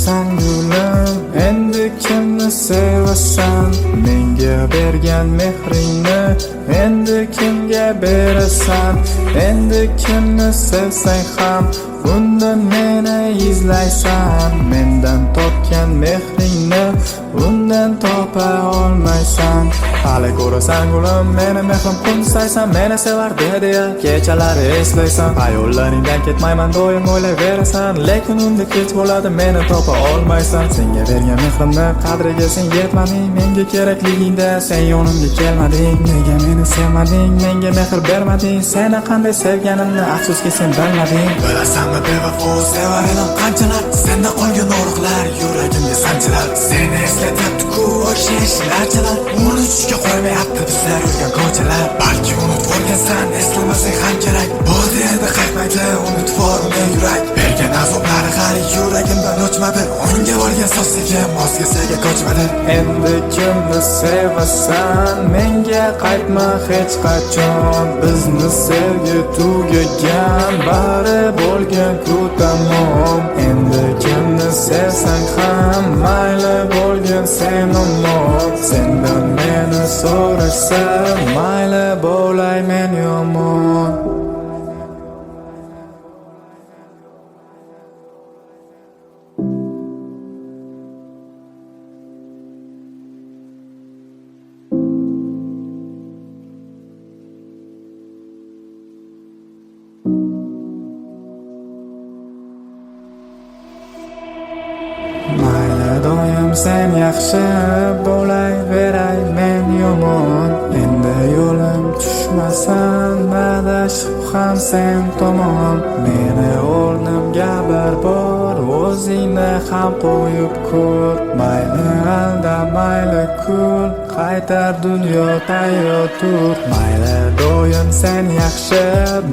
ko'rasan gulim, endi kimni sevasan? Menga bergan mehringni endi kimga berasan? Endi kimni sevsang ham undan meni izlaysan. Mendan topgan mehringni undan topa olmaysan. Hali ko'rasan gulim, meni mehrim qo'msaysan. Meni sevardi deya kechalari eslaysan. Ayollaringdan ketmayman doim o'ylayverasan, lekin unda kech bo'ladi, meni topa olmaysan. Senga bergan mehrimni qadriga sen yetmading. Menga kerakligingda sen yonimga kelmading. Nega meni sevmading, menga mehr bermading? Seni qanday sevganimni afsuski sen bilmading. Bilasanmi bevafo sevar edim qanchalar, senda qolgan og'riqlar yuragimga sanchilar. Seni eslatyapti-ku o'sha eshilarchalar, unutishga qo'ymayapti bizlar yurgan ko'chalar. Balki unutib o'rgansan, eslamasang ham kerak. Bo'ldi endi qaytmaydi unutib uni yurak. Bergan azoblari hali yuragimdan o'chmadi, unga bo'lgan sosligim o'zgasaga ko'chmadi. Endi kimni sevasan? Menga qaytma hech qachon. Bizni sevgi tugagan, bari bo'lgan-ku tamom. Endi kimni sevsang ham mayli bo'lgin sen omon. Sendan meni so'rasa mayli bo'lay men yomon. Mayli doim sen yaxshi bo'layveray men yomon. Endi yo'lim tushmasan, adashib ham sen tomon. Meni o'rnimga bir bor o'zingni ham qo'yib ko'r. Mayli alda mayli kul, qaytar dunyo tayyor tur. Mayli doim sen yaxshi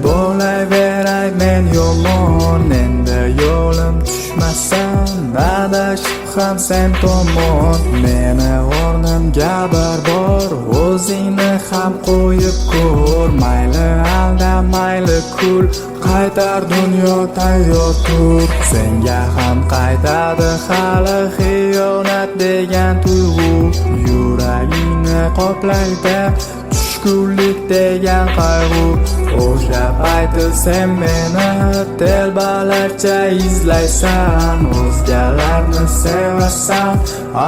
bo'layveray men yomon. Endi yo'lim tushmasan, adashib ham sen tomon. Meni o'rnimga bir bor o'zingni ham qo'yib ko'r. Mayli alda mayli kul, qaytar dunyo tayyor tur. Senga ham qaytadi hali xiyonat degan tuyg'u. Yuragingni qoplaydi tushkunlik degan qayg'u. O'sha payti sen meni telbalarcha izlaysan. O'zgalarni sevasan,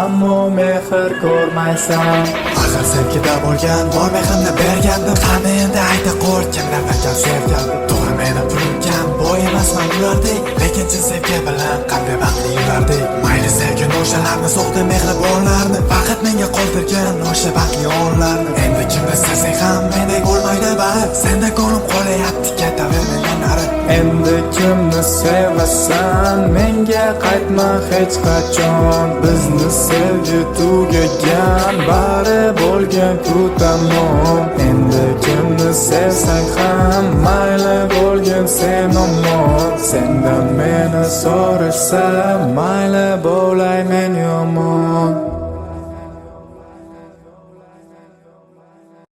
ammo mehr ko'rmaysan. Axir sevgida bo'lgan bor mehrimni bergandim. Qani endi ayta qo'y, kimlardan kam sevgandim. To'g'ri meni turgan boy emasman ulardek, lekin chin sevgi bilan qanday baxtli yurardik. Mayli sevgin o'shalarni so'qdi mehribonlarni, faqat menga qoldirgan o'sha baxtli onlarni. Endi kimni sevsang ham mendek bo'lmaydi bari, senda ko'nglim qolayapti ketavermay yonari. Endi kimni sevasan? Menga qaytma hech qachon. Bizni sevgi tugagan, bari bo'lgan-ku tamom. Endi kimni sevsang ham mayli bo'lgin sen omon. Sendan meni so'rasa mayli bo'lay men yomon.